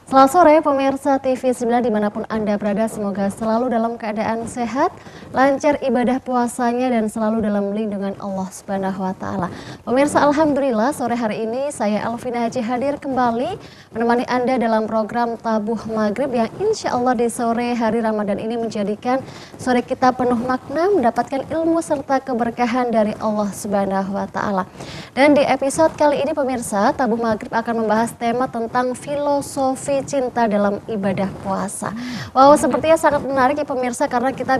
Selamat sore pemirsa TV9 dimanapun Anda berada, semoga selalu dalam keadaan sehat, lancar ibadah puasanya dan selalu dalam lindungan Allah Subhanahu wa Ta'ala. Pemirsa, alhamdulillah sore hari ini saya Alvina Haji hadir kembali menemani Anda dalam program Tabuh Maghrib yang insya Allah di sore hari Ramadan ini menjadikan sore kita penuh makna, mendapatkan ilmu serta keberkahan dari Allah Subhanahu wa Ta'ala. Dan di episode kali ini pemirsa, Tabuh Maghrib akan membahas tema tentang filosofi cinta dalam ibadah puasa. Wow, sepertinya sangat menarik ya pemirsa, karena kita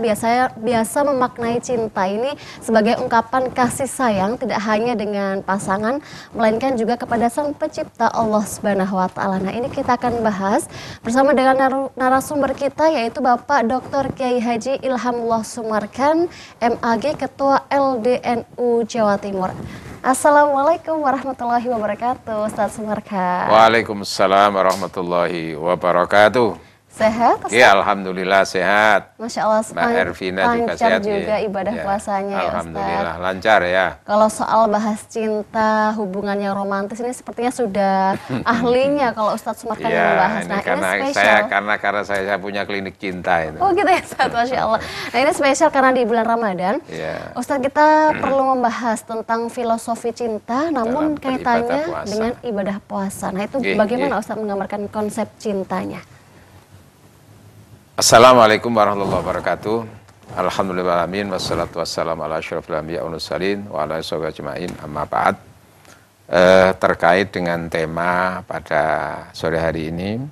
biasa memaknai cinta ini sebagai ungkapan kasih sayang tidak hanya dengan pasangan, melainkan juga kepada Sang Pencipta Allah Subhanahu wa Ta'ala. Nah, ini kita akan bahas bersama dengan narasumber kita, yaitu Bapak Dr. Kiai Haji Ilhamullah Sumarkan, MAG, Ketua LDNU Jawa Timur. Assalamualaikum warahmatullahi wabarakatuh, Ustaz Sumarkan. Waalaikumsalam warahmatullahi wabarakatuh. Sehat? Ya, alhamdulillah sehat. Masya Allah, Mbak Ervina juga lancar sehat juga ya. ibadah puasanya ya, Ustaz. Alhamdulillah lancar ya. Kalau soal bahas cinta, hubungan yang romantis ini sepertinya sudah ahlinya kalau Ustaz Sumarkan yang membahas. Ini Nah, karena ini spesial. saya punya klinik cinta itu. Oh gitu ya, Ustaz, Masya Allah. Nah, ini spesial karena di bulan Ramadan. Ya. Ustaz, kita perlu membahas tentang filosofi cinta, namun Dalam kaitannya beribadah puasa. dengan ibadah puasa. Nah, itu Nggih, bagaimana nggih. Ustaz menggambarkan konsep cintanya? Assalamualaikum warahmatullahi wabarakatuh. Alhamdulillahirrahmanirrahim. Wassalatu wassalamu ala asyrafil anbiya wal mursalin wa ala alihi ajma'in, amma ba'd. Terkait dengan tema pada sore hari ini,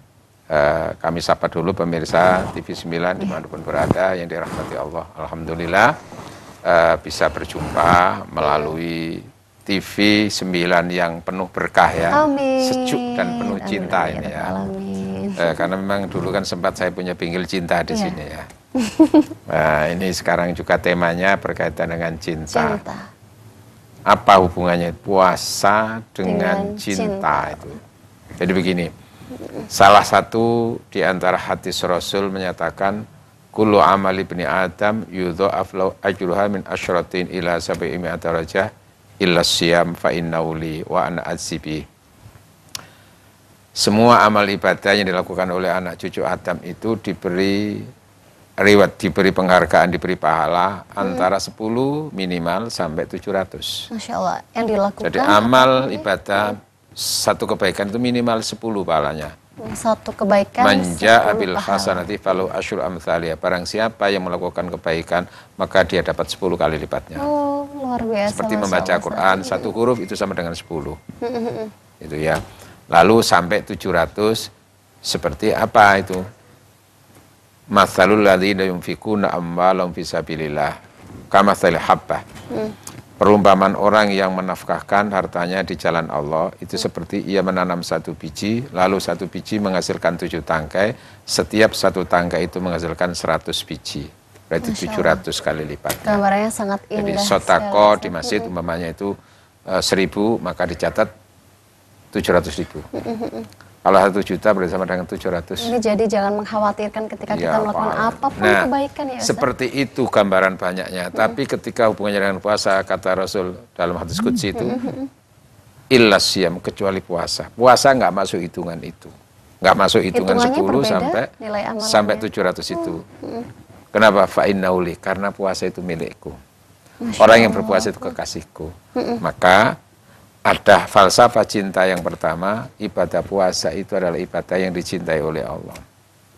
kami sapa dulu pemirsa TV9 dimanapun berada yang dirahmati Allah. Alhamdulillah bisa berjumpa melalui TV9 yang penuh berkah ya. Amin. Sejuk dan penuh cinta ini ya. Amin. Karena memang dulu kan sempat saya punya pinggil cinta di Iya. sini ya. Nah, ini sekarang juga temanya berkaitan dengan cinta. Cinta. Apa hubungannya puasa dengan cinta itu? Jadi begini, salah satu di antara hadis Rasul menyatakan, kullu amali ibni Adam yudha'af lahu ajruha min asyratin ila sab'i mi'ati darajah illa siyam fa innahu li wa ana azibi. Semua amal ibadah yang dilakukan oleh anak cucu Adam itu diberi reward, diberi penghargaan, diberi pahala antara 10 minimal sampai 700. Masya Allah, yang dilakukan. Jadi amal ibadah satu kebaikan itu minimal 10 pahalanya. Satu kebaikan, Manja 10 abil pahala. hasanati falahu asyru amthaliha. Barang siapa yang melakukan kebaikan, maka dia dapat 10 kali lipatnya. Oh, luar biasa. Seperti Masya membaca Allah, Quran, satu huruf itu sama dengan 10. Itu ya. Lalu sampai 700 seperti apa itu? Matsalul ladzina yunfikuna amwalahum fisabilillah kamatsali habbah. Perumpamaan orang yang menafkahkan hartanya di jalan Allah itu seperti ia menanam satu biji, lalu satu biji menghasilkan 7 tangkai, setiap satu tangkai itu menghasilkan 100 biji. Berarti 700 kali lipat. gambarnya sangat indah. Jadi sotako sekali. di masjid umpamanya itu 1000, maka dicatat 700.000. Kalau 1 juta berarti sama dengan 700. Ini jadi jangan mengkhawatirkan ketika kita Ya, melakukan Pak. apapun Nah, kebaikan ya, Ustaz. seperti itu gambaran banyaknya. Tapi ketika hubungannya dengan puasa, kata Rasul dalam hadis qudsi itu, illa siyam, kecuali puasa. Puasa nggak masuk hitungan itu. Nggak masuk hitungan Hitungannya 10 berbeda, nilai amalannya. sampai 700 itu. Kenapa? Fa'innahu li, karena puasa itu milikku. Orang yang berpuasa itu kekasihku. Maka ada falsafah cinta yang pertama, ibadah puasa itu adalah ibadah yang dicintai oleh Allah.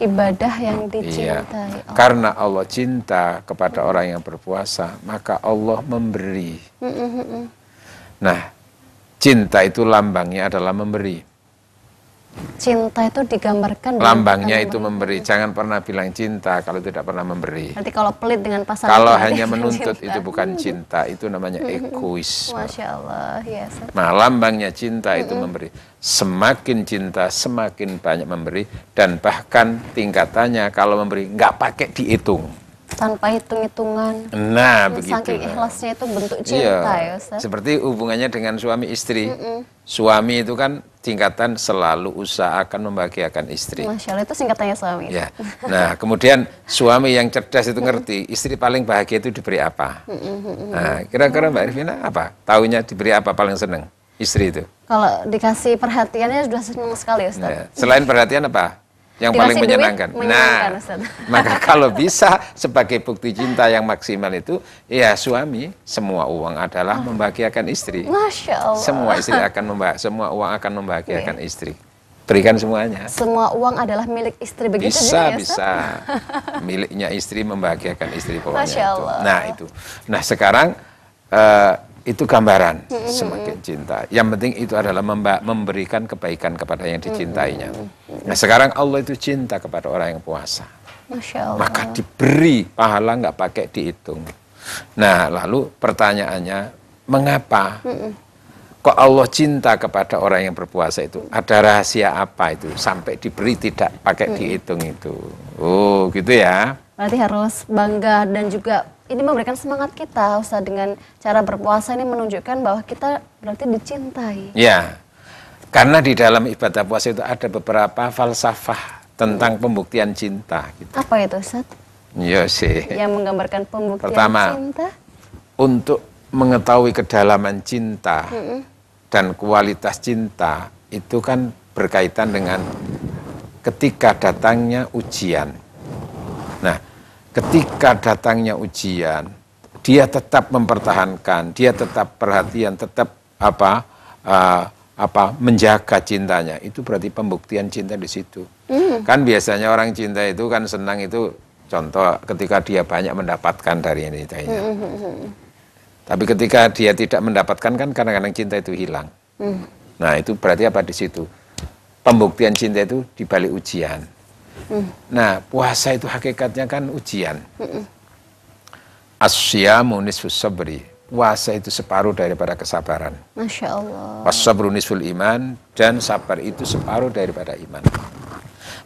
Ibadah yang Iya, dicintai Allah. karena Allah cinta kepada orang yang berpuasa, maka Allah memberi. Nah, cinta itu lambangnya adalah memberi. Cinta itu digambarkan dengan Lambangnya kita itu memberi. Jangan pernah bilang cinta kalau tidak pernah memberi. Nanti kalau pelit dengan pasangan. Kalau berarti hanya bukan menuntut cinta. itu bukan cinta, itu namanya egoisme. Masya Allah, ya. Ustaz. Nah, lambangnya cinta itu memberi. Semakin cinta, semakin banyak memberi. Dan bahkan tingkatannya kalau memberi, nggak pakai dihitung. Tanpa hitung-hitungan. Nah, begitu. Saking ikhlasnya itu bentuk cinta ya, Ustaz. Seperti hubungannya dengan suami istri. Suami itu kan tingkatan selalu usahakan membahagiakan istri. Masya Allah, itu singkatannya suami. Ya. Nah, kemudian suami yang cerdas itu ngerti, istri paling bahagia itu diberi apa. Nah, kira-kira Mbak Irvina apa? Taunya diberi apa paling seneng? istri itu. Kalau dikasih perhatiannya sudah senang sekali Ustaz. Ya. Selain perhatian apa? Yang Dikasih paling duit, menyenangkan. menyenangkan, Ustaz. Maka kalau bisa sebagai bukti cinta yang maksimal itu, ya suami, semua uang adalah membahagiakan istri. Masya Allah. Semua uang akan membahagiakan istri. Berikan semuanya. Semua uang adalah milik istri, begitu Bisa, juga ya, Ustaz? bisa. Miliknya istri membahagiakan istri pokoknya. Masya itu. Allah. Nah itu. Nah sekarang itu gambaran semakin cinta. Yang penting itu adalah memberikan kebaikan kepada yang dicintainya. Nah sekarang Allah itu cinta kepada orang yang puasa. Masya Allah. Maka diberi pahala nggak pakai dihitung. Nah lalu pertanyaannya, mengapa? Kok Allah cinta kepada orang yang berpuasa itu? Ada rahasia apa itu? Sampai diberi tidak pakai dihitung itu. Oh gitu ya. Berarti harus bangga dan juga ini memberikan semangat kita Ustaz, dengan cara berpuasa ini menunjukkan bahwa kita berarti dicintai. Ya, karena di dalam ibadah puasa itu ada beberapa falsafah tentang pembuktian cinta. Gitu. Apa itu Ustaz? Iya sih. Yang menggambarkan pembuktian Pertama, cinta? untuk mengetahui kedalaman cinta dan kualitas cinta itu kan berkaitan dengan ketika datangnya ujian. Nah, ketika datangnya ujian, dia tetap mempertahankan, dia tetap perhatian, tetap menjaga cintanya. Itu berarti pembuktian cinta di situ. Kan biasanya orang cinta itu kan senang itu, contoh ketika dia banyak mendapatkan dari ini. Tapi ketika dia tidak mendapatkan kan kadang-kadang cinta itu hilang. Nah itu berarti apa di situ? Pembuktian cinta itu di balik ujian. Nah puasa itu hakikatnya kan ujian. As-syamu nisfus sabri. Puasa itu separuh daripada kesabaran. Masya Allah. Was-sabru nisful iman, dan sabar itu separuh daripada iman.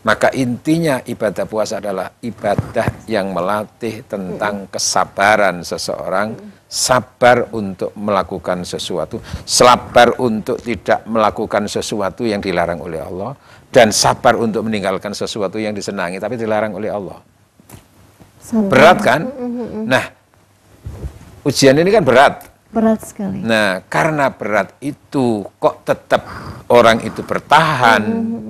Maka intinya ibadah puasa adalah ibadah yang melatih tentang kesabaran seseorang, sabar untuk melakukan sesuatu, sabar untuk tidak melakukan sesuatu yang dilarang oleh Allah, dan sabar untuk meninggalkan sesuatu yang disenangi tapi dilarang oleh Allah. Berat kan? Nah, ujian ini kan berat. Berat sekali. Nah, karena berat itu kok tetap orang itu bertahan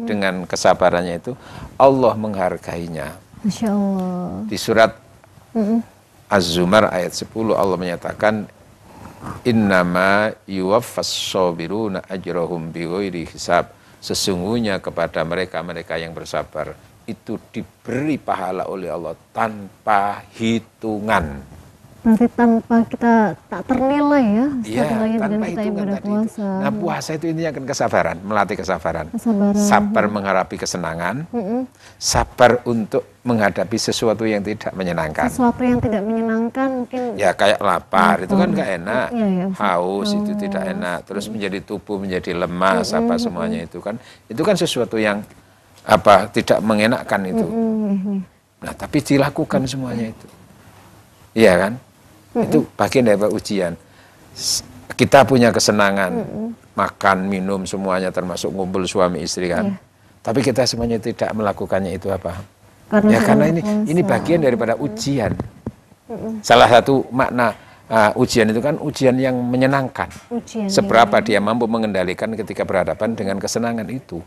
dengan kesabarannya itu, Allah menghargainya. Masya Allah. Di surat Az-Zumar ayat 10 Allah menyatakan, innama yuwaffas sabiruna ajrahum bighairi hisab. Sesungguhnya kepada mereka-mereka yang bersabar itu diberi pahala oleh Allah tanpa hitungan. Berarti tanpa kita tak ternilai ya, Iya, tanpa kita hitungan ibadah tadi puasa. itu. Nah puasa itu intinya kan kesabaran, melatih kesabaran. Sabar menghadapi kesenangan, sabar untuk menghadapi sesuatu yang tidak menyenangkan. Sesuatu yang tidak menyenangkan mungkin. Ya kayak lapar, itu kan gak enak. Ya, haus itu tidak enak. Terus menjadi tubuh menjadi lemas, semuanya itu kan sesuatu yang tidak mengenakkan itu. Nah tapi dilakukan semuanya itu. Iya kan? Itu bagian dari ujian. Kita punya kesenangan, makan, minum semuanya termasuk ngumpul suami istri kan. Tapi kita semuanya tidak melakukannya itu apa? Karena ini bagian daripada ujian. Salah satu makna ujian itu kan ujian yang menyenangkan. Seberapa dia mampu mengendalikan ketika berhadapan dengan kesenangan itu.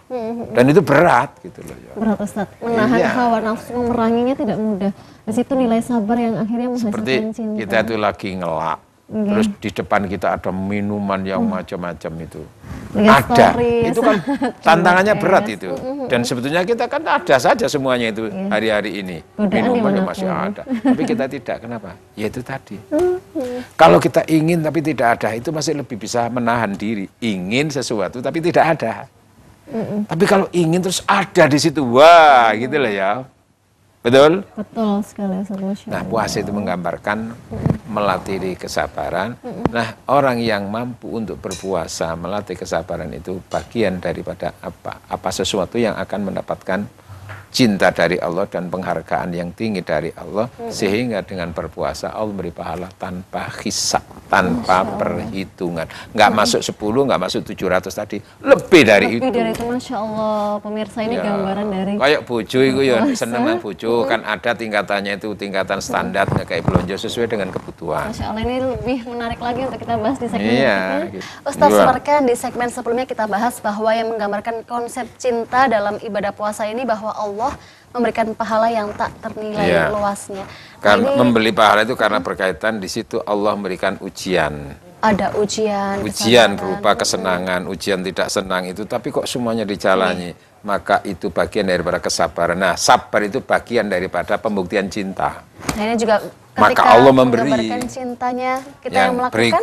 Dan itu berat gitu loh. Berat Ustaz. Menahan hawa nafsu, memeranginya tidak mudah. Di situ nilai sabar yang akhirnya menghasilkan cinta. Seperti kita itu lagi ngelak. Terus di depan kita ada minuman yang macam-macam itu. Ada. Itu kan tantangannya berat itu. Dan sebetulnya kita kan ada saja semuanya itu hari-hari ini. Minumannya masih ada. Tapi kita tidak. Kenapa? Ya itu tadi. Kalau kita ingin tapi tidak ada, itu masih lebih bisa menahan diri. Ingin sesuatu tapi tidak ada. Tapi kalau ingin terus ada di situ, wah gitu loh ya. Betul? Betul sekali. Nah puasa itu menggambarkan melatih kesabaran. Nah orang yang mampu untuk berpuasa melatih kesabaran itu bagian daripada apa sesuatu yang akan mendapatkan cinta dari Allah dan penghargaan yang tinggi dari Allah, sehingga dengan berpuasa Allah memberi pahala tanpa hisab, tanpa perhitungan. Nggak masuk 10, nggak masuk 700 tadi, lebih dari itu. Lebih dari itu, Masya Allah. Pemirsa, ini gambaran dari kayak bojo itu ya, seneng nang bojo kan ada tingkatannya, itu tingkatan standarnya kayak belanja sesuai dengan kebutuhan. Masya Allah, ini lebih menarik lagi untuk kita bahas di segmen Iya, berikutnya. gitu. Ustaz Markan, di segmen sebelumnya kita bahas bahwa yang menggambarkan konsep cinta dalam ibadah puasa ini bahwa Allah memberikan pahala yang tak ternilai luasnya. Karena membeli pahala itu karena berkaitan di situ Allah memberikan ujian. Ada ujian Berupa kesenangan, ujian tidak senang itu, tapi kok semuanya dijalani, maka itu bagian daripada kesabaran. Nah, sabar itu bagian daripada pembuktian cinta. Nah, ini juga maka ketika Allah memberi menggambarkan cintanya kita yang melakukan.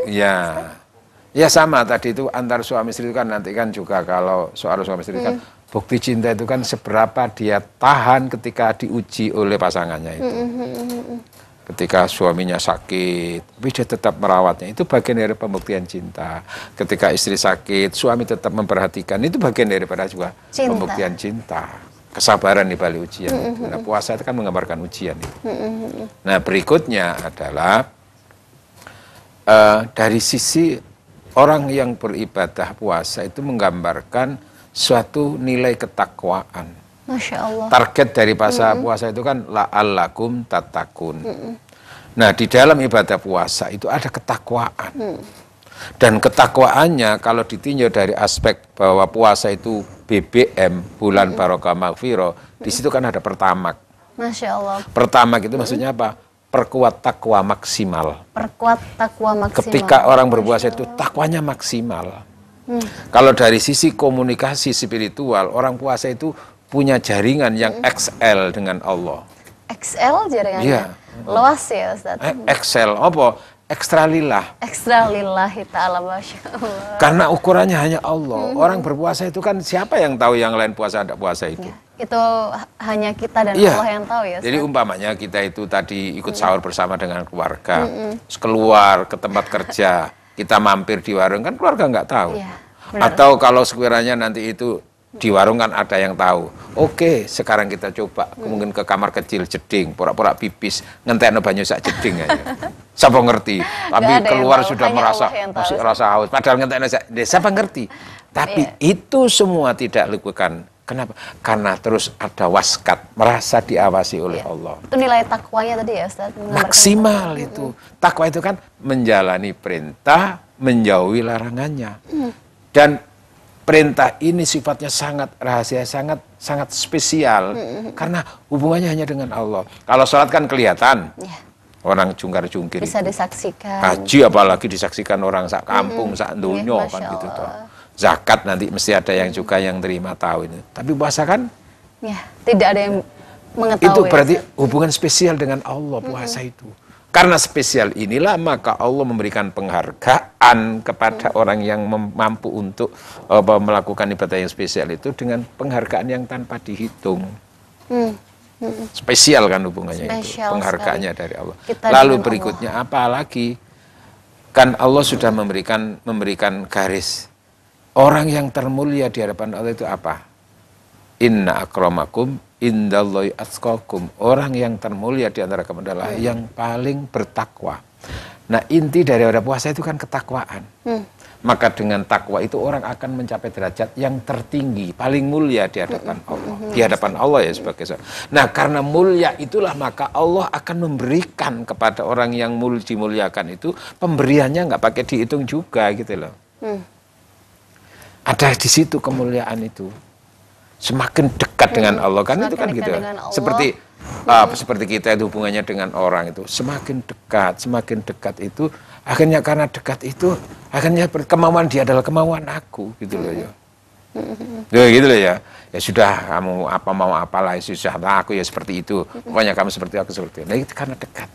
Ya sama tadi itu antar suami istri itu kan nanti kan juga kalau soal suami istri kan bukti cinta itu kan seberapa dia tahan ketika diuji oleh pasangannya itu. Ketika suaminya sakit, tapi dia tetap merawatnya, itu bagian dari pembuktian cinta. Ketika istri sakit, suami tetap memperhatikan, itu bagian daripada juga pembuktian cinta. Kesabaran di balik ujian. Nah, puasa itu kan menggambarkan ujian itu. Nah, berikutnya adalah dari sisi orang yang beribadah puasa itu menggambarkan suatu nilai ketakwaan. Masya Allah. Target dari puasa itu kan la'allakum tattaqun. Nah, di dalam ibadah puasa itu ada ketakwaan. Dan ketakwaannya kalau ditinjau dari aspek bahwa puasa itu BBM, bulan barokah maghfirah, di situ kan ada pertamak. Masya Allah. Pertamak itu maksudnya apa? Perkuat takwa maksimal. Perkuat takwa maksimal. Ketika orang berpuasa itu takwanya maksimal. Kalau dari sisi komunikasi spiritual, orang puasa itu punya jaringan yang XL dengan Allah. XL jaringannya? Iya. Luas ya, Ustaz? XL, apa? Ekstra lillah. Ekstra lillahi ta'ala, Masya Allah. Karena ukurannya hanya Allah. Orang berpuasa itu kan siapa yang tahu yang lain puasa ada puasa itu? Ya, itu hanya kita dan Allah yang tahu ya, Ustaz. Jadi umpamanya kita itu tadi ikut sahur bersama dengan keluarga, keluar ke tempat kerja, kita mampir di warung, kan keluarga nggak tahu. Ya, atau kalau sekiranya nanti itu di warung kan ada yang tahu. Oke, sekarang kita coba mungkin ke kamar kecil jeding, pura-pura pipis, ngentekno banyu sak jeding aja. Siapa ngerti? Tapi keluar sudah masih rasa haus. Padahal ngentekno sak, siapa ngerti? Tapi itu semua tidak dilakukan. Kenapa? Karena terus ada waskat, merasa diawasi oleh Allah. Itu nilai takwanya tadi ya, Ustaz? Maksimal itu. Takwa itu kan menjalani perintah, menjauhi larangannya. Dan perintah ini sifatnya sangat rahasia, sangat spesial. Karena hubungannya hanya dengan Allah. Kalau sholat kan kelihatan. Orang jungkar-jungkir. Bisa disaksikan. Haji apalagi disaksikan orang sak kampung, sak dunia kan gitu toh. Zakat nanti mesti ada yang juga yang terima tahu ini. Tapi puasa kan? Ya, tidak ada yang mengetahui. Itu berarti hubungan spesial dengan Allah puasa itu. Karena spesial inilah maka Allah memberikan penghargaan kepada orang yang mampu untuk melakukan ibadah yang spesial itu dengan penghargaan yang tanpa dihitung. Spesial kan hubungannya itu, penghargaannya dari Allah. Lalu berikutnya apa lagi? Kan Allah sudah memberikan garis. Orang yang termulia di hadapan Allah itu apa? Inna akramakum indallahi atqakum. Orang yang termulia di antara kamu adalah yang paling bertakwa. Nah, inti dari puasa itu kan ketakwaan. Maka dengan takwa itu orang akan mencapai derajat yang tertinggi, paling mulia di hadapan Allah. Di hadapan Allah ya sebagai seorang. Nah, karena mulia itulah maka Allah akan memberikan kepada orang yang dimuliakan itu, pemberiannya nggak pakai dihitung juga gitu loh. Ada di situ kemuliaan itu. Semakin dekat dengan Allah kan itu kan gitu. Seperti kita itu hubungannya dengan orang itu semakin dekat itu akhirnya karena dekat itu akhirnya kemauan dia adalah kemauan aku gitu loh ya. Ya gitu loh ya. Ya sudah kamu mau apalah susah aku ya seperti itu. Pokoknya kamu seperti aku seperti itu. Nah itu karena dekat.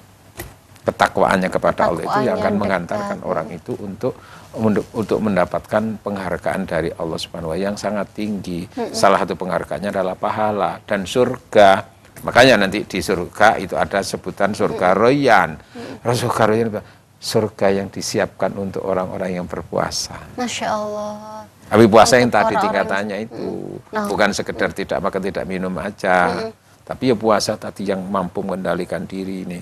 Ketakwaannya kepada Allah itu yang akan mengantarkan orang itu untuk mendapatkan penghargaan dari Allah Subhanahu wa taala yang sangat tinggi. Salah satu penghargaannya adalah pahala dan surga. Makanya nanti di surga itu ada sebutan surga Royan. Surga Royan surga yang disiapkan untuk orang-orang yang berpuasa. Masya Allah. Tapi puasa yang Untuk tadi orang-orang tingkatannya itu bukan sekedar tidak makan tidak minum aja, tapi ya puasa tadi yang mampu mengendalikan diri ini.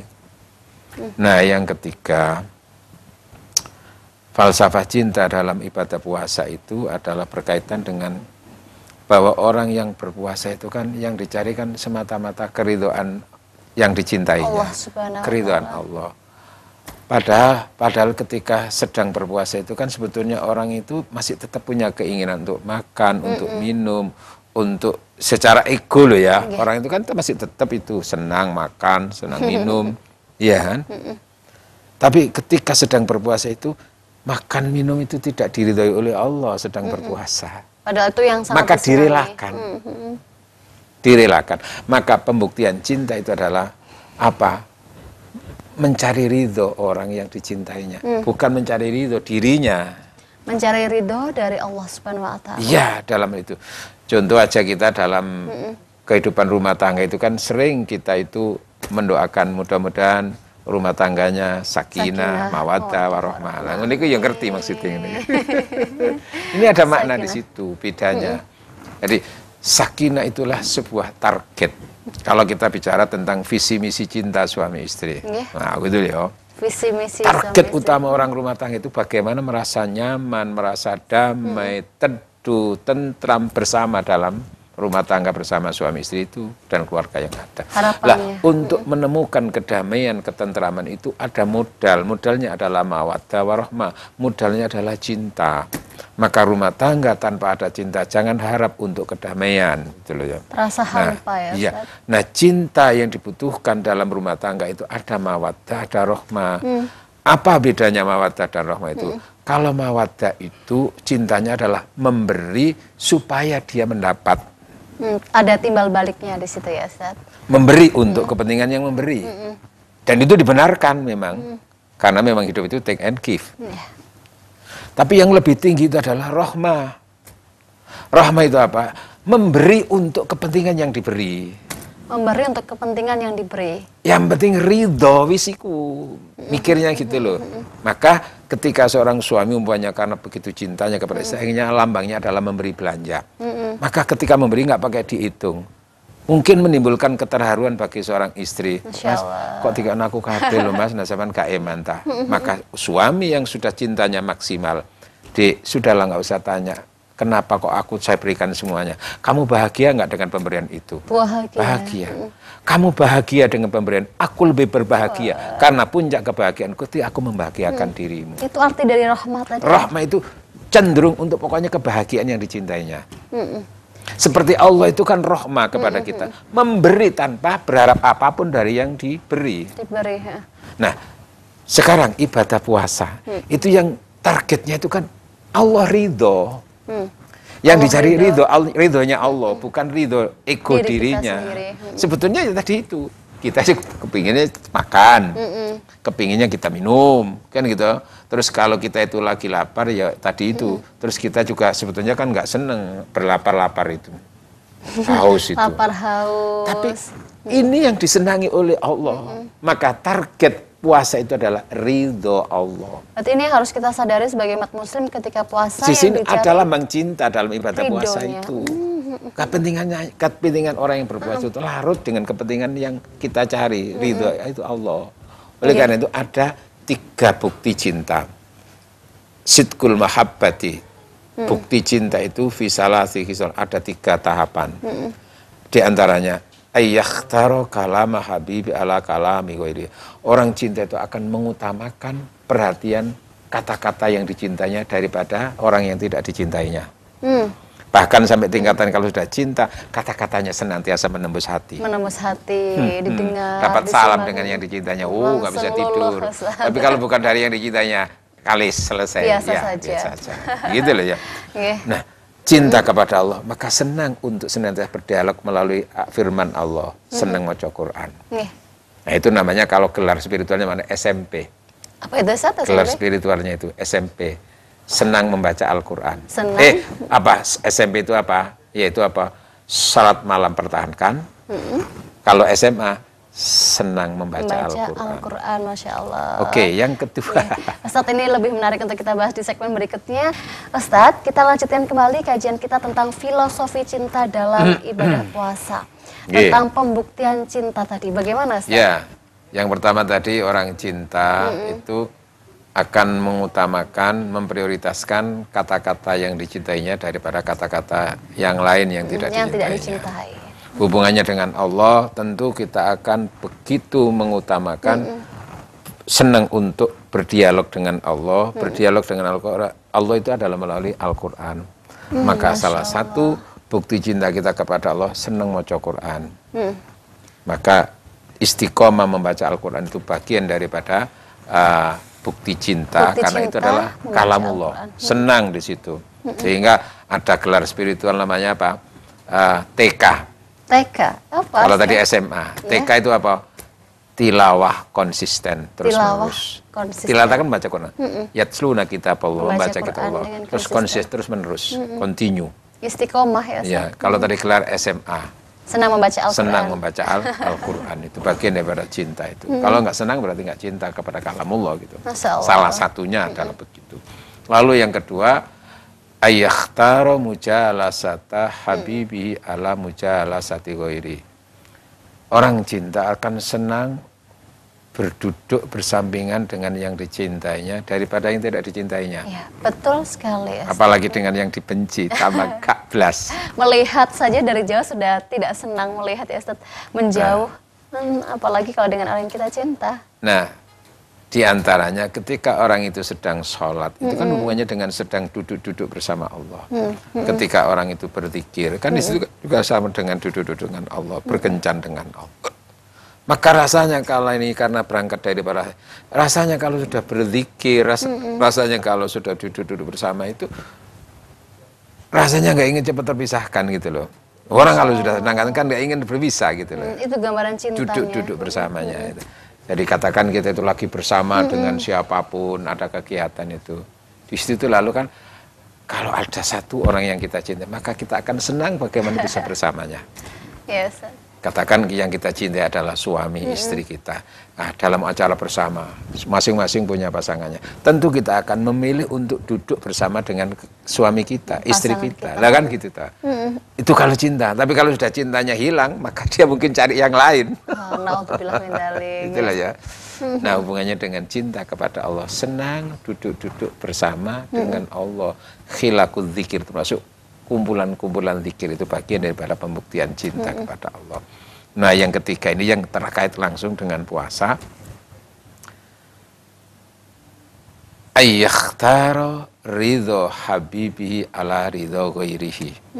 Nah, yang ketiga, falsafah cinta dalam ibadah puasa itu adalah berkaitan dengan bahwa orang yang berpuasa itu kan yang dicari kan semata-mata keridhaan yang dicintainya, keridhaan Allah. Padahal ketika sedang berpuasa itu kan sebetulnya orang itu masih tetap punya keinginan untuk makan, untuk minum, untuk secara ego loh ya. Orang itu kan masih tetap itu senang makan, senang minum, ya kan? Tapi ketika sedang berpuasa itu makan minum itu tidak diridhoi oleh Allah sedang berpuasa. Padahal itu yang sangat maka direlakan. Direlakan. Maka pembuktian cinta itu adalah apa? Mencari ridho orang yang dicintainya, bukan mencari ridho dirinya. Mencari ridho dari Allah Subhanahu wa Ta'ala. Iya, dalam itu. Contoh aja kita dalam kehidupan rumah tangga itu kan sering kita itu mendoakan mudah-mudahan rumah tangganya sakinah, mawaddah, warahmah. Nah, ini yang ngerti maksudnya ini. Ini ada makna di situ bedanya. Jadi sakinah itulah sebuah target. Kalau kita bicara tentang visi misi cinta suami istri, nah gitu ya. Visi misi target utama orang rumah tangga itu bagaimana merasa nyaman, merasa damai, teduh, tentram bersama dalam rumah tangga bersama suami istri itu dan keluarga yang ada. Lah, untuk menemukan kedamaian, ketentraman itu ada modal. Modalnya adalah mawaddah warahmah, modalnya adalah cinta. Maka rumah tangga tanpa ada cinta jangan harap untuk kedamaian, gitu loh ya. Terasa hampa ya. Iya. Nah, cinta yang dibutuhkan dalam rumah tangga itu ada mawaddah, ada rahmah. Apa bedanya mawaddah dan rahmah itu? Kalau mawaddah itu cintanya adalah memberi supaya dia mendapat. Ada timbal baliknya di situ ya, Ustaz. Memberi untuk kepentingan yang memberi. Dan itu dibenarkan memang. Karena memang hidup itu take and give. Tapi yang lebih tinggi itu adalah rahmah. Rahmah itu apa? Memberi untuk kepentingan yang diberi. Memberi untuk kepentingan yang diberi. Yang penting ridho wisiku. Mikirnya gitu loh. Maka ketika seorang suami umpamanya karena begitu cintanya kepada istrinya, lambangnya adalah memberi belanja. Maka ketika memberi nggak pakai dihitung. Mungkin menimbulkan keterharuan bagi seorang istri. Mas, kok tiga anakku kabeh loh mas, nasaban gak emantah. Maka suami yang sudah cintanya maksimal, Dek, sudahlah nggak usah tanya. Kenapa kok saya berikan semuanya? Kamu bahagia nggak dengan pemberian itu? Bahagia. Kamu bahagia dengan pemberian, aku lebih berbahagia. Karena puncak kebahagiaanku itu aku membahagiakan dirimu. Itu arti dari rahmat tadi. Rahmat itu cenderung untuk pokoknya kebahagiaan yang dicintainya. Seperti Allah itu kan rahmah kepada kita. Memberi tanpa berharap apapun dari yang diberi. Nah, sekarang ibadah puasa. Itu yang targetnya itu kan Allah ridho. Yang dicari ridhonya Allah, bukan ridho ego dirinya. Sebetulnya ya tadi itu. Kita sih kepinginnya makan, kepinginnya kita minum, kan gitu. Terus kalau kita itu lagi lapar ya tadi itu. Terus kita juga sebetulnya kan nggak seneng berlapar-lapar itu, haus itu. Lapar haus. Tapi ini yang disenangi oleh Allah. Maka target puasa itu adalah ridho Allah. Berarti ini harus kita sadari sebagai umat muslim ketika puasa. Di sini adalah mencinta dalam ibadah puasa itu. Kepentingan orang yang berpuasa itu larut dengan kepentingan yang kita cari. Ridho itu Allah. Oleh karena itu ada 3 bukti cinta. Sidqul mahabbati. Bukti cinta itu fisalasi hisol. Ada 3 tahapan. Di antaranya ayyakhtaro kalama habibi ala kalami ghairi. Orang cinta itu akan mengutamakan perhatian kata-kata yang dicintainya daripada orang yang tidak dicintainya. Bahkan sampai tingkatan kalau sudah cinta, kata-katanya senantiasa menembus hati. Menembus hati, didengar. Dapat salam dengan yang dicintainya, nggak bisa tidur. Tapi kalau bukan dari yang dicintainya, kalis selesai. Biasa saja. Gitu loh ya. Nah, cinta kepada Allah, maka senang untuk senantiasa berdialog melalui firman Allah. Senang baca Quran. Nah, itu namanya kalau gelar spiritualnya mana? SMP. Apa itu Ustaz? Gelar spiritualnya itu SMP. Senang membaca Al-Quran. SMP itu apa? Yaitu apa? Salat malam pertahankan. Kalau SMA, senang membaca Al-Quran. Al-Quran, Masya Allah. Oke, yang kedua. Ustadz, ini lebih menarik untuk kita bahas di segmen berikutnya. Ustadz, kita lanjutkan kembali kajian kita tentang filosofi cinta dalam ibadah puasa. Tentang pembuktian cinta tadi, bagaimana Ustadz? Ya, yang pertama tadi orang cinta itu akan mengutamakan, memprioritaskan kata-kata yang dicintainya daripada kata-kata yang lain yang tidak dicintainya. Hubungannya dengan Allah tentu kita akan begitu mengutamakan senang untuk berdialog dengan Allah. Berdialog dengan Al-Quran, Allah itu adalah melalui Al-Quran. Maka salah satu bukti cinta kita kepada Allah senang membaca Quran. Maka istiqomah membaca Al-Quran itu bagian daripada bukti cinta, karena itu adalah kalamullah. Senang di situ. Sehingga ada gelar spiritual namanya apa? TK. TK apa? Kalau tadi SMA, TK itu apa? Tilawah konsisten terus-menerus. Tilawah kan baca Quran. Yatsluna kitab Allah, membaca kitab Allah. Terus konsisten terus menerus, continue. Istiqomah ya. Ya, kalau tadi gelar SMA. Senang membaca Al-Quran. Senang membaca Al-Quran itu bagian daripada cinta itu. Kalau nggak senang berarti nggak cinta kepada kalamullah gitu. Salah satunya adalah begitu. Lalu yang kedua, ayakhtaro mujalasata habibi ala mujalasati ghairi. Orang cinta akan senang berduduk bersampingan dengan yang dicintainya daripada yang tidak dicintainya. Ya, betul sekali. Ya, apalagi dengan yang dibenci, tambah kablas. Melihat saja dari jauh sudah tidak senang melihat ya Ustaz, menjauh. Apalagi kalau dengan orang yang kita cinta. Nah, di antaranya ketika orang itu sedang sholat, itu kan hubungannya dengan sedang duduk-duduk bersama Allah. Ketika orang itu berzikir, kan di situ juga sama dengan duduk-duduk dengan Allah, berkencan dengan Allah. Maka rasanya kalau ini karena berangkat dari para, rasanya kalau sudah berzikir, rasanya kalau sudah duduk-duduk bersama itu, rasanya nggak ingin cepat terpisahkan gitu loh. Orang kalau sudah senang kan nggak ingin berpisah gitu loh. Itu gambaran cintanya. Duduk-duduk bersamanya itu. Jadi katakan kita itu lagi bersama dengan siapapun, ada kegiatan itu. Di situ lalu kan, kalau ada satu orang yang kita cintai, maka kita akan senang bagaimana bisa bersamanya. Yes. Katakan yang kita cintai adalah suami, istri kita. Nah, dalam acara bersama, masing-masing punya pasangannya. Tentu kita akan memilih untuk duduk bersama dengan suami kita, istri kita. Lah kan gitu ta. Itu kalau cinta. Tapi kalau sudah cintanya hilang, maka dia mungkin cari yang lain. Itulah ya. Nah, hubungannya dengan cinta kepada Allah. Senang duduk-duduk bersama dengan Allah. Khilaqul dzikir, termasuk kumpulan-kumpulan zikir itu bagian daripada pembuktian cinta kepada Allah. Nah, yang ketiga ini yang terkait langsung dengan puasa. Ayyakhtaro ridho habibihi ala ridho ghairihi.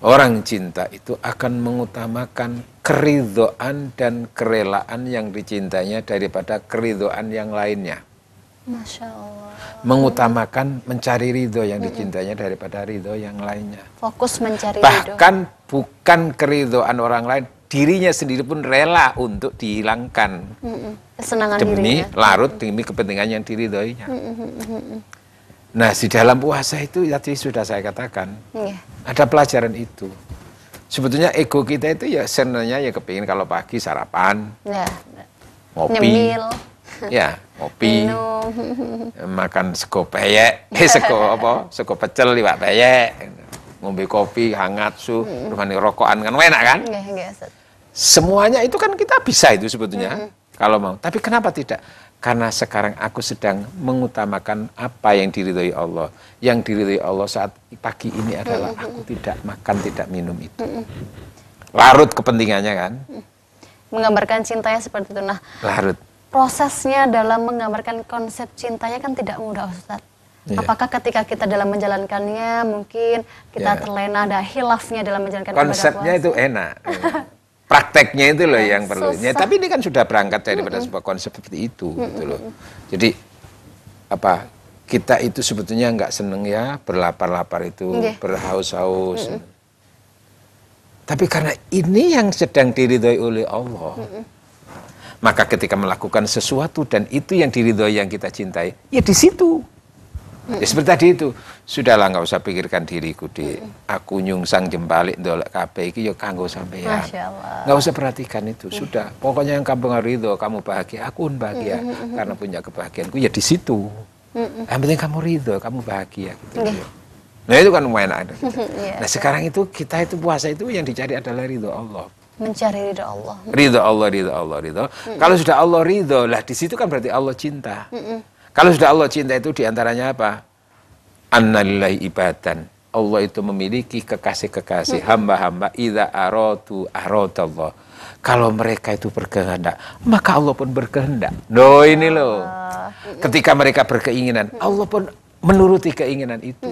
Orang cinta itu akan mengutamakan keridhoan dan kerelaan yang dicintainya daripada keridhoan yang lainnya. Masya Allah. Mengutamakan mencari ridho yang dicintainya daripada ridho yang lainnya. Fokus mencari ridho. Bahkan bukan keridhoan orang lain, dirinya sendiri pun rela untuk dihilangkan. Kesenangan demi dirinya. larut demi kepentingan yang diridhoinya. Nah, di dalam puasa itu tadi sudah saya katakan, ada pelajaran itu. Sebetulnya ego kita itu ya sebenarnya ya kepingin kalau pagi sarapan, ngopi. Nyemil. Ya, ngopi, makan sego peyek, sego pecel liwat peyek, ngombe kopi hangat rumani rokokan kan enak kan? Semuanya itu kan kita bisa itu sebetulnya kalau mau. Tapi kenapa tidak? Karena sekarang aku sedang mengutamakan apa yang diridhoi Allah. Yang diridhoi Allah saat pagi ini adalah aku tidak makan, tidak minum itu. Larut kepentingannya kan? Menggambarkan cintanya seperti itu. Nah, larut. Prosesnya dalam menggambarkan konsep cintanya kan tidak mudah, Ustaz. Apakah ketika kita dalam menjalankannya mungkin kita terlena, ada hilafnya dalam menjalankan ibadah puasa? Konsepnya itu enak. Prakteknya itu loh yang perlu. Ya, tapi ini kan sudah berangkat daripada sebuah konsep seperti itu, gitu loh. Jadi apa? Kita itu sebetulnya nggak seneng ya berlapar-lapar itu, berhaus-haus. Tapi karena ini yang sedang diridhoi oleh Allah. Maka ketika melakukan sesuatu dan itu yang diridhoi yang kita cintai, ya di situ Ya, seperti tadi itu, sudahlah nggak usah pikirkan diriku di aku nyungsang jempalik ndolek kabeh iki ya kanggo sampean. Nggak usah perhatikan itu, sudah. Pokoknya yang kamu ridho, kamu bahagia, aku pun bahagia karena punya kebahagiaanku ya di situ. Yang penting kamu ridho, kamu bahagia gitu. Nah itu kan enak. Nah sekarang itu kita itu puasa itu yang dicari adalah ridho Allah. Mencari ridho Allah. Ridho Allah, ridho Allah, ridho. Kalau sudah Allah ridho, lah di situ kan berarti Allah cinta. Kalau sudah Allah cinta itu diantaranya apa? Annalillahi ibadan. Allah itu memiliki kekasih-kekasih, hamba-hamba. Idza aradu aradallah. Kalau mereka itu berkehendak, maka Allah pun berkehendak. Loh ini loh. Ketika mereka berkeinginan, Allah pun menuruti keinginan itu.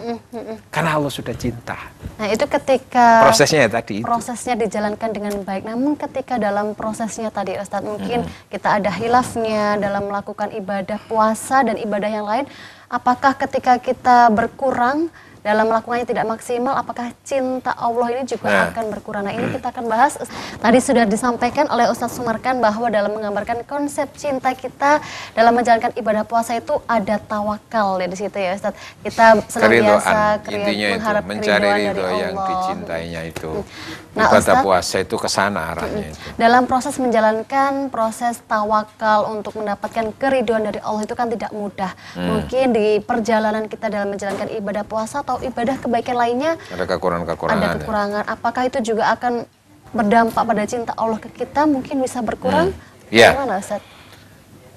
Karena Allah sudah cinta. Nah itu ketika prosesnya ya tadi. Prosesnya dijalankan dengan baik. Namun ketika dalam prosesnya tadi Ustadz mungkin kita ada hilafnya dalam melakukan ibadah puasa dan ibadah yang lain. Apakah ketika kita berkurang dalam melakukannya tidak maksimal, apakah cinta Allah ini juga akan berkurang? Nah ini kita akan bahas. Tadi sudah disampaikan oleh Ustadz Sumarkan bahwa dalam menggambarkan konsep cinta kita dalam menjalankan ibadah puasa itu ada tawakal ya di situ ya Ustadz. Kita senantiasa mengharap mencari ridho yang dicintainya itu. Nah, ibadah puasa itu kesana arahnya itu. Dalam proses menjalankan proses tawakal untuk mendapatkan keridhoan dari Allah itu kan tidak mudah. Mungkin di perjalanan kita dalam menjalankan ibadah puasa atau ibadah kebaikan lainnya ada kekurangan-kekurangan. Ada kekurangan. Apakah itu juga akan berdampak pada cinta Allah ke kita? Mungkin bisa berkurang? Iya. Gimana Ustaz?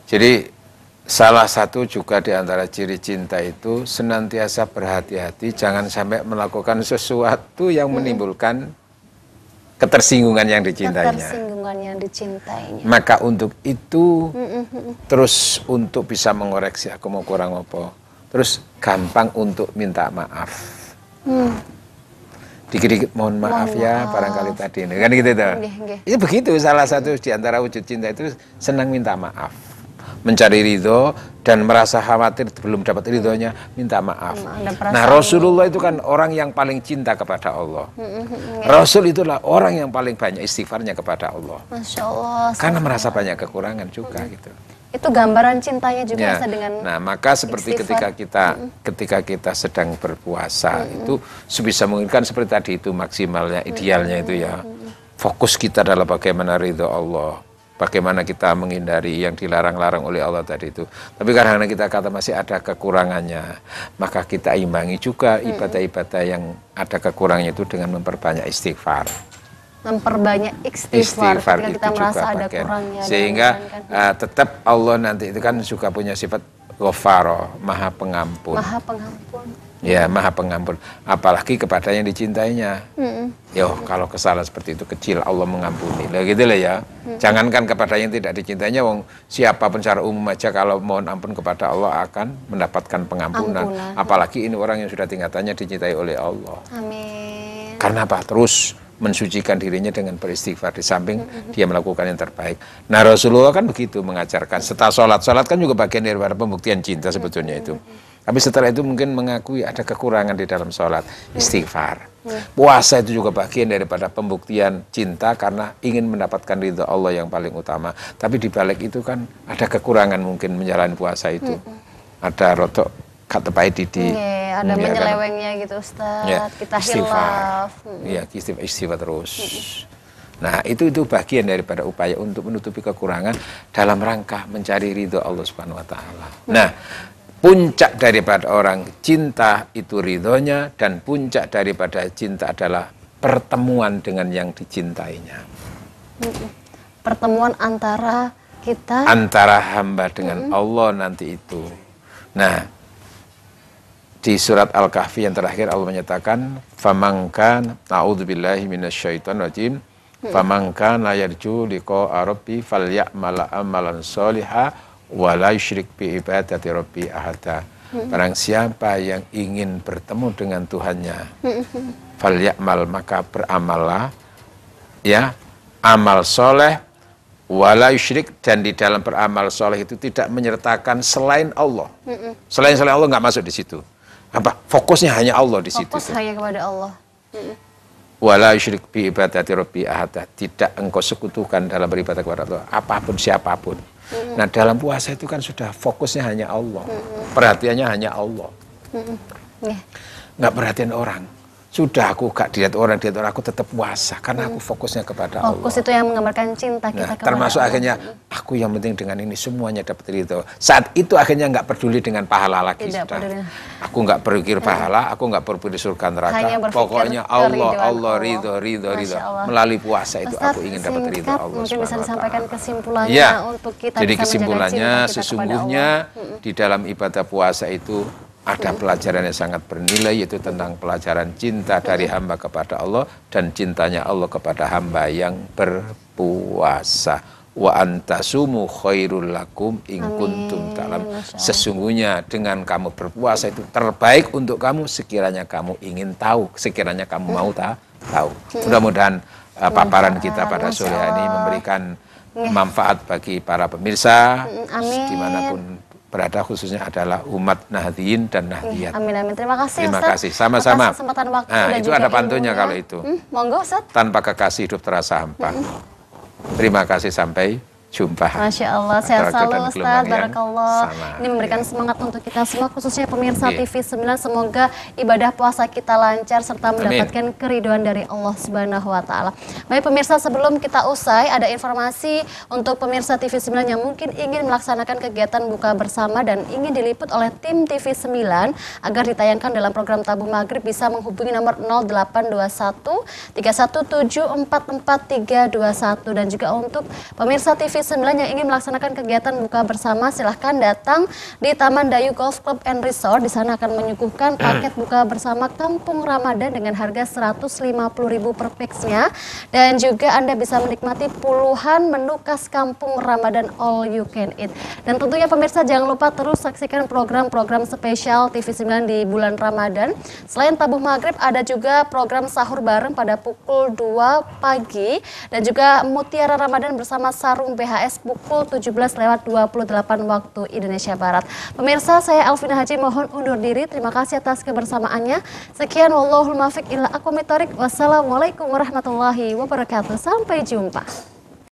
Jadi salah satu juga di antara ciri cinta itu senantiasa berhati-hati, jangan sampai melakukan sesuatu yang menimbulkan ketersinggungan yang dicintainya. Ketersinggungan yang dicintainya. Maka untuk itu terus untuk bisa mengoreksi aku mau kurang apa. Terus gampang untuk minta maaf. Dikit-dikit mohon maaf ya barangkali tadi ini kan gitu tuh. Itu begitu salah satu di antara wujud cinta itu senang minta maaf. Mencari ridho dan merasa khawatir belum dapat ridhonya minta maaf. Nah Rasulullah itu kan orang yang paling cinta kepada Allah. Rasul itulah orang yang paling banyak istighfarnya kepada Allah. Masya Allah. Karena merasa banyak kekurangan juga gitu. Itu gambaran cintanya juga dengan nah maka seperti istighfar. ketika kita sedang berpuasa itu sebisa mungkin kan seperti tadi itu maksimalnya idealnya itu ya fokus kita adalah bagaimana ridho Allah, bagaimana kita menghindari yang dilarang-larang oleh Allah tadi itu. Tapi karena kita kata masih ada kekurangannya, maka kita imbangi juga ibadah-ibadah yang ada kekurangannya itu dengan memperbanyak istighfar. Memperbanyak istighfar ketika kita merasa ada kurangnya. Sehingga tetap Allah nanti itu kan juga punya sifat Ghafaro, Maha Pengampun. Maha Pengampun. Ya, Maha Pengampun. Apalagi kepada yang dicintainya. Yo, kalau kesalahan seperti itu kecil Allah mengampuni. Lah gitu lah ya. Jangankan kepada yang tidak dicintainya, wong siapapun secara umum aja kalau mohon ampun kepada Allah akan mendapatkan pengampunan. Apalagi ini orang yang sudah tingkatannya dicintai oleh Allah. Amin. Karena apa? Terus mensucikan dirinya dengan beristighfar di samping dia melakukan yang terbaik. Nah Rasulullah kan begitu mengajarkan. Setelah sholat kan juga bagian daripada pembuktian cinta sebetulnya itu. Tapi setelah itu mungkin mengakui ada kekurangan di dalam sholat, istighfar. Puasa itu juga bagian daripada pembuktian cinta karena ingin mendapatkan ridha Allah yang paling utama. Tapi di balik itu kan ada kekurangan mungkin menjalani puasa itu. Ada rotok kata baik didi. Ada menyelewengnya gitu Ustaz. Ya, kita hilaf. Iya, istighfar terus. Nah, itu bagian daripada upaya untuk menutupi kekurangan dalam rangka mencari ridho Allah Subhanahu wa taala. Nah, puncak daripada orang cinta itu ridhonya dan puncak daripada cinta adalah pertemuan dengan yang dicintainya. Pertemuan antara kita antara hamba dengan Allah nanti itu. Nah, di surat Al-Kahfi yang terakhir Allah menyatakan famangkan na'udzubillahi minasyaitonirrajim famangkan la yarju liqa'a rabbi falya'mal amalan sholiha wa la yusyrik bi ibadati rabbi ahada. Barang siapa yang ingin bertemu dengan Tuhannya falya'mal maka beramallah ya amal soleh wala yusyrik dan di dalam beramal soleh itu tidak menyertakan selain Allah. Selain Allah nggak masuk di situ. Apa? Fokusnya hanya Allah di situ. Fokus hanya kepada Allah. Wala yusyrik bi ibadati rabbi ahada. Tidak engkau sekutukan dalam beribadah kepada Allah apapun siapapun. Nah, dalam puasa itu kan sudah fokusnya hanya Allah. Perhatiannya hanya Allah. Yeah. Nggak perhatian orang. Sudah aku gak dilihat orang, aku tetap puasa karena aku fokusnya kepada Allah. Fokus itu yang menggambarkan cinta kita kepada termasuk Allah. Akhirnya aku yang penting dengan ini semuanya dapat ridho. Saat itu akhirnya nggak peduli dengan pahala lagi. Aku nggak berpikir pahala, aku nggak berpikir surga neraka. Pokoknya Allah ridho. Melalui puasa itu Ustaz, aku ingin dapat ridho Allah. Mungkin bisa disampaikan kesimpulannya ya, untuk kita jadi bisa kesimpulannya sesungguhnya di dalam ibadah puasa itu ada pelajaran yang sangat bernilai, yaitu tentang pelajaran cinta dari hamba kepada Allah dan cintanya Allah kepada hamba yang berpuasa. Wa antasumu khairul lakum in kuntum ta'lam. Sesungguhnya dengan kamu berpuasa itu terbaik untuk kamu sekiranya kamu ingin tahu, sekiranya kamu mau tahu. Mudah-mudahan paparan kita pada sore hari ini memberikan manfaat bagi para pemirsa dimanapun berada, khususnya adalah umat Nahdliyin dan Nahdliyat. Amin. Terima kasih Terima Ustaz. kasih. Sama-sama. Kesempatan waktu nah, itu ada pantunnya kalau itu. Monggo Ustaz. Tanpa kekasih hidup terasa hampa. Terima kasih, sampai jumpa. Masya Allah, sehat selalu Ustaz, barakallah. Ini memberikan semangat untuk kita semua, khususnya pemirsa TV9. Semoga ibadah puasa kita lancar serta mendapatkan keriduan dari Allah Subhanahu wa Ta'ala. Baik pemirsa, sebelum kita usai, ada informasi untuk pemirsa TV9 yang mungkin ingin melaksanakan kegiatan buka bersama dan ingin diliput oleh tim TV9 agar ditayangkan dalam program Tabung Maghrib, bisa menghubungi nomor 0821 317 44321. Dan juga untuk pemirsa TV9 yang ingin melaksanakan kegiatan buka bersama, silahkan datang di Taman Dayu Golf Club and Resort. Di sana akan menyuguhkan paket buka bersama Kampung Ramadan dengan harga 150.000 per pax-nya. Dan juga Anda bisa menikmati puluhan menu khas Kampung Ramadan all you can eat. Dan tentunya pemirsa jangan lupa terus saksikan program-program spesial TV9 di bulan Ramadan. Selain Tabung Maghrib, ada juga program sahur bareng pada pukul 2 pagi dan juga Mutiara Ramadan bersama Sarung BHS pukul 17:28 waktu Indonesia Barat. Pemirsa, saya Alvina Haji mohon undur diri. Terima kasih atas kebersamaannya. Sekian, wallahul muwaffiq ila aqwamit thoriq. Wassalamualaikum warahmatullahi wabarakatuh. Sampai jumpa.